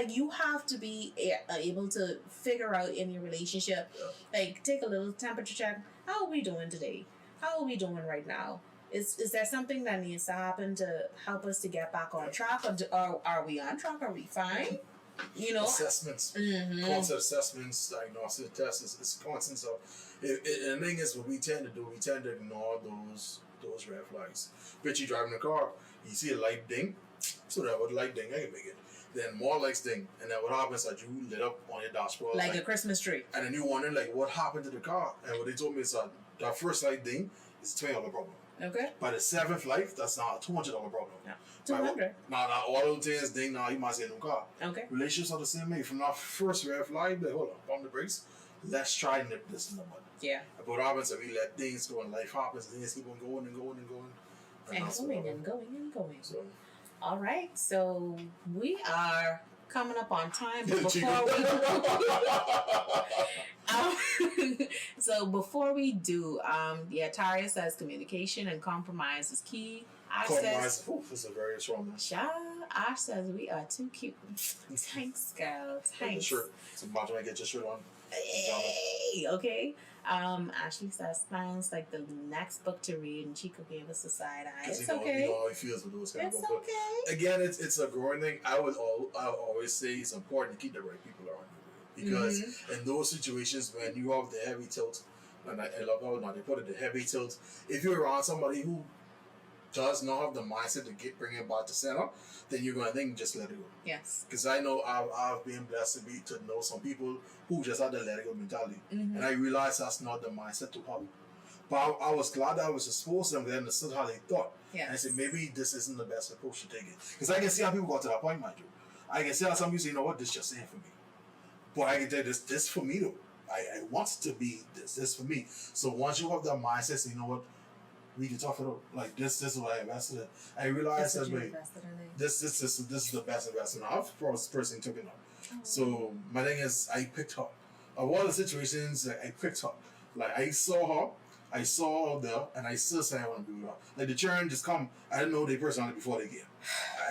you have to be able to figure out in your relationship, like take a little temperature check. How are we doing today? How are we doing right now? Is there something that needs to happen to help us to get back on track, or are we on track? Are we fine? You know, assessments, concept assessments, diagnostic tests is constant. So, and the thing is, what we tend to do, we tend to ignore those red flags. Bitch, you driving a car, you see a light ding, so that would light ding, I can make it. Then more lights ding, and then what happens is that you lit up on your dashboard like a Christmas tree, and then you wondering like what happened to the car, and what they told me is that first light ding is $20 problem. Okay. By the seventh light, that's now a $200 problem. Yeah. 200. Now all those things ding, now you might say no car. Okay. Relationships are the same way. From our first red flag, like, hold on, pump the brakes. Let's try and nip this in the bud. Yeah. But what happens if we let things go and life happens, things keep on going and going and going. And going. So. All right. So we are coming up on time, but before we do, Taria says communication and compromise is key. Compromise is a very strong one. Ash says we are too cute. Thanks, girl. Thanks. Sure. So, Martin, I get your shirt on. Hey, okay. Ashley says sounds like the next book to read, and Chico gave us a side eye. It's okay. You know how he feels with those kind of books. It's okay. Again, it's a growing thing. I would always say it's important to keep the right people around you, because in those situations when you have the heavy tilt, and I love how now they put it, the heavy tilt. If you're around somebody who does not have the mindset to bring it back to center, then you're going to think just let it go. Yes. Because I know I've been blessed to know some people who just had the let it go mentality. And I realized that's not the mindset to have. But I was glad that I was exposed to them, because I understood how they thought. Yes. And I said, maybe this isn't the best approach to take it. Because I can see how people got to that point, mind you. I can see how some people say, you know what, this just ain't for me. But I can tell you, this for me though. I want it to be this for me. So once you have that mindset, say, you know what, we can talk it out. Like this is what I invested in. I realized that wait, this is the best investment I've personally taken on. Oh. So my thing is, I picked her. Of all the situations, I picked her. Like I saw her there, and I still say I want to be with her. Like the children just come, I didn't know their personality before they came,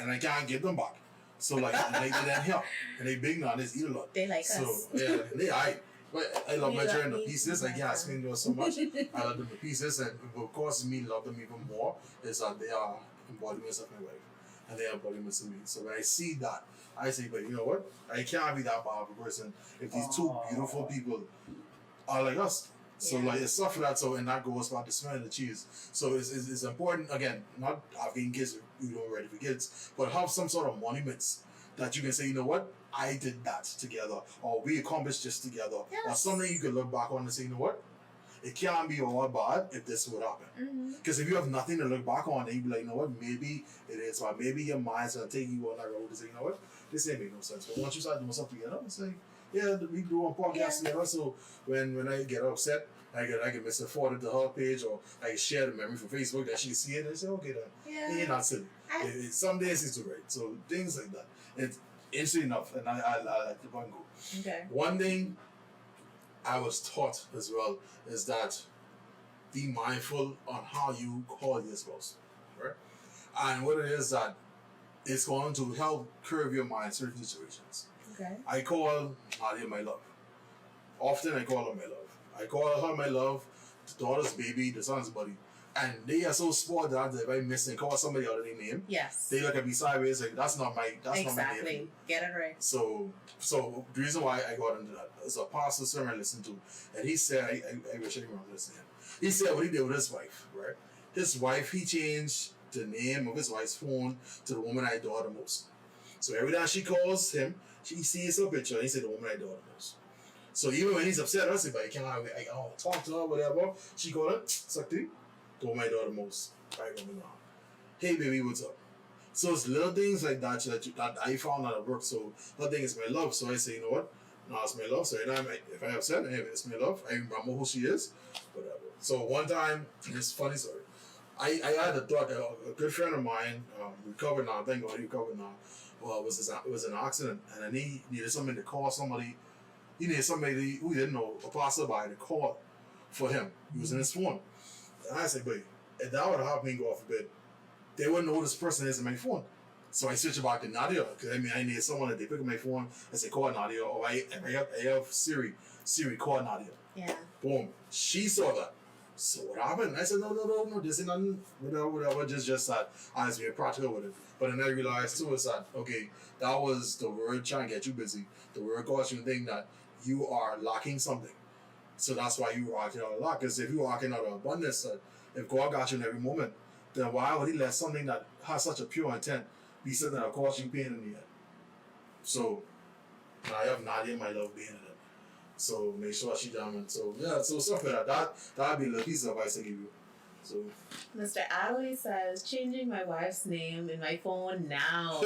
and I can't get them back. So like they didn't help, and they big now, they eat a lot. They like so, us. So yeah, but I love my children to pieces. I can't explain them so much. I love them to pieces, and of course, me love them even more is that they are embodiments of my wife, and they are embodiments of me. So when I see that, I say, but you know what? I can't be that bad of a person if these two beautiful people are like us. So like it's stuff for that. So and that goes about the smell of the cheese. So it's important again. Not having kids, you know, ready for kids, but have some sort of monuments that you can say, you know what, I did that together, or we accomplished this together, or something you can look back on and say, you know what, it can't be all bad if this would happen. Because if you have nothing to look back on, then you be like, you know what, maybe it is, or maybe your mind's gonna take you on that road to say, you know what, this ain't make no sense. But once you start doing something together, it's like, yeah, we do a podcast together. So when I get upset, I can miss a forward to her page, or I can share the memory from Facebook that she can see it and say, okay, then you're not silly. Some days it's alright. So things like that. It's interesting enough, and I like the one go. Okay. One thing I was taught as well is that be mindful on how you call your spouse, right? And what it is that it's going to help curb your mind in certain situations. Okay. I call Nadia my love. Often I call her my love. I call her my love, the daughter's baby, the son's buddy. And they are so small that if I miss and call somebody out of their name, Yes. they look at me sideways like that's not my name. Exactly. Get it right. So the reason why I got into that is a pastor sermon I listened to, and he said I wish I remember this name. He said what he did with his wife, right? His wife, he changed the name of his wife's phone to the woman I adore the most. So every time she calls him, she sees her picture and he said the woman I adore the most. So even when he's upset, I say, but I can't talk to her, whatever. She called her, Sakti, the woman I adore the most. Right, woman now. Hey baby, what's up? So it's little things like that that I found out at work. So her thing is my love. So I say, you know what? No, it's my love. So if I upset, hey, it's my love. I remember who she is, whatever. So one time, it's funny story. I had a thought that a good friend of mine, recovered now. Thank God he recovered now. Well, it was an accident, and then he needed somebody to call somebody. He needed somebody who he didn't know, a passerby, to call for him using his phone. And I said, "But if that would have me go off a bit, they wouldn't know who this person is in my phone." So I switched it back to Nadia, because I needed someone that they pick up my phone and say, "Call Nadia," or I have Siri, call Nadia. Yeah. Boom. She saw that. So what happened? I said, no, this is nothing, whatever, just that I was being practical with it. But then I realized too, is that, okay, that was the word trying to get you busy. The word caused you to think that you are lacking something. So that's why you were acting out a lot. Because if you were acting out of abundance, if God got you in every moment, then why would he let something that has such a pure intent be something that cause you pain in the end? So I have Nadia, my love, being in it. So make sure she down. And so yeah, so stuff like that'd be a little piece of advice I give you. So Mr. Alloy says changing my wife's name in my phone now.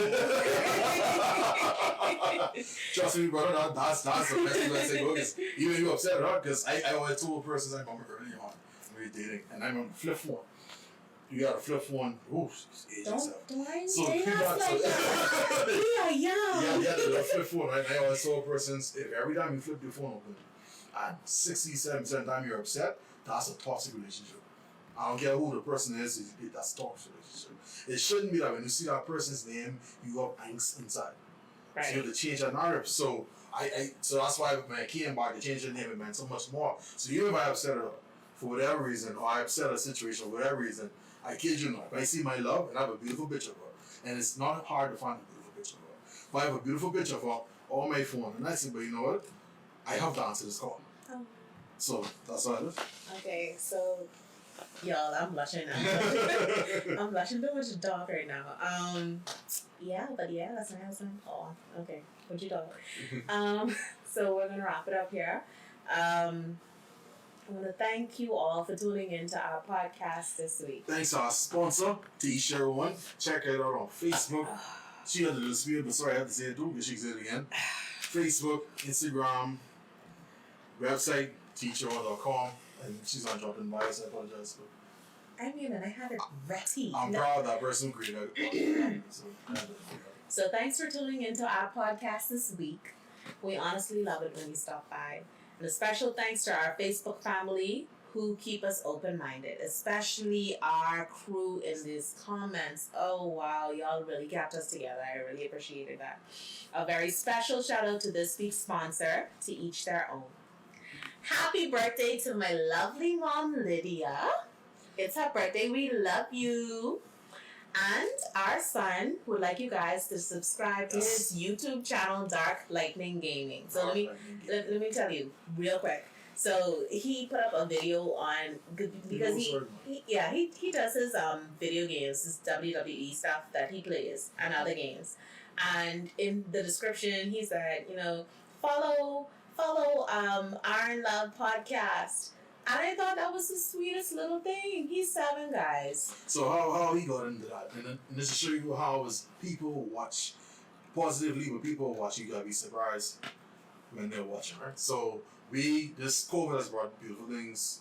Trust me, brother, that's the best thing I say. Because even if you're upset, right? Because I always told persons I remember early on when we were dating, and I remember flip phone. You got a flip phone. Ooh, don't so say us like that. We are young. Yeah, the flip phone, right? I always told persons, if every time you flip your phone open, and 67% of the time you're upset, that's a toxic relationship. I don't care who the person is, that's a toxic relationship. It shouldn't be that when you see that person's name, you have angst inside. Right. So you have to change that narrative. So so that's why when I came back to change the name, it meant so much more. So even if I upset her for whatever reason, or I upset a situation for whatever reason, I kid you not, if I see my love and I have a beautiful picture of her, and it's not hard to find a beautiful picture of her, but I have a beautiful picture of her on my phone, and I say, but you know what? I have to answer this call. Oh. So that's all it is. Okay, so y'all, I'm blushing now. I'm blushing too much to talk right now. That's my husband. Oh, okay. What you talk? So we're gonna wrap it up here. I want to thank you all for tuning into our podcast this week. Thanks to our sponsor, T-Shirt One. Check it out on Facebook. She under the spiel, but sorry, I have to say it too, because she said it again. Facebook, Instagram, website, teacher1.com, and she's not dropping by, so I apologize. I mean, and I had it ready. I'm proud of that person created. So thanks for tuning into our podcast this week. We honestly love it when you stop by. And a special thanks to our Facebook family who keep us open-minded, especially our crew in these comments. Oh, wow, y'all really kept us together. I really appreciated that. A very special shout out to this week's sponsor, To Each Their Own. Happy birthday to my lovely mom, Lydia. It's her birthday. We love you. And our son would like you guys to subscribe to his YouTube channel, Dark Lightning Gaming. So let me tell you real quick. So he put up a video on, because he does his video games, his WWE stuff that he plays and other games. And in the description he said, follow Iron Love Podcast. And I thought that was the sweetest little thing. He's 7, guys. So how he got into that? And this to show you how people watch positively. When people watch, you gotta be surprised when they're watching, right? So this COVID has brought beautiful things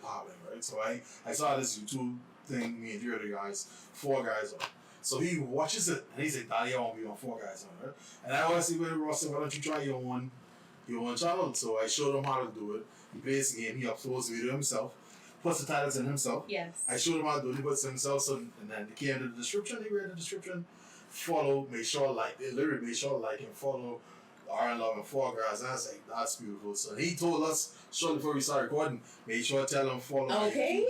happening, right? So I saw this YouTube thing, me and 3 other guys, 4 guys on. So he watches it and he said, "Daddy, I want to be on 4 guys on," right? And I always say, "Well, Ross, why don't you try your own channel?" So I showed him how to do it. He plays the game, he uploads the video himself, puts the titles in himself. Yes. I showed him how to do it, he puts it himself, and then he came to the description, he read the description, follow, make sure like and follow Our Love and Foregrass. And I was like, that's beautiful. So he told us shortly before we started recording, make sure to tell them follow me. Okay.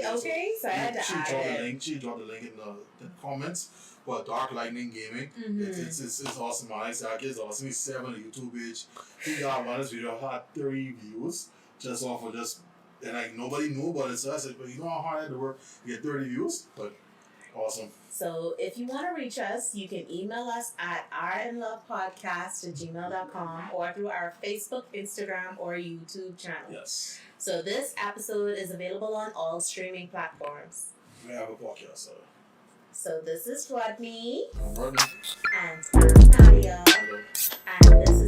So I had to She add dropped the it. link. She dropped the link in the comments. But Dark Lightning Gaming, it's awesome. Man. It's awesome. He's 7 on the YouTube page. He got one of his video had 3 views just off of just, and like nobody knew about it. So I said, but you know how hard I had to work to get 30 views? But awesome. So if you want to reach us, you can email us at ourinlovepodcast@gmail.com or through our Facebook, Instagram, or YouTube channel. Yes. So this episode is available on all streaming platforms. We have a podcast. So this is Rodney I'm Rodney. and I'm Nadia, and this is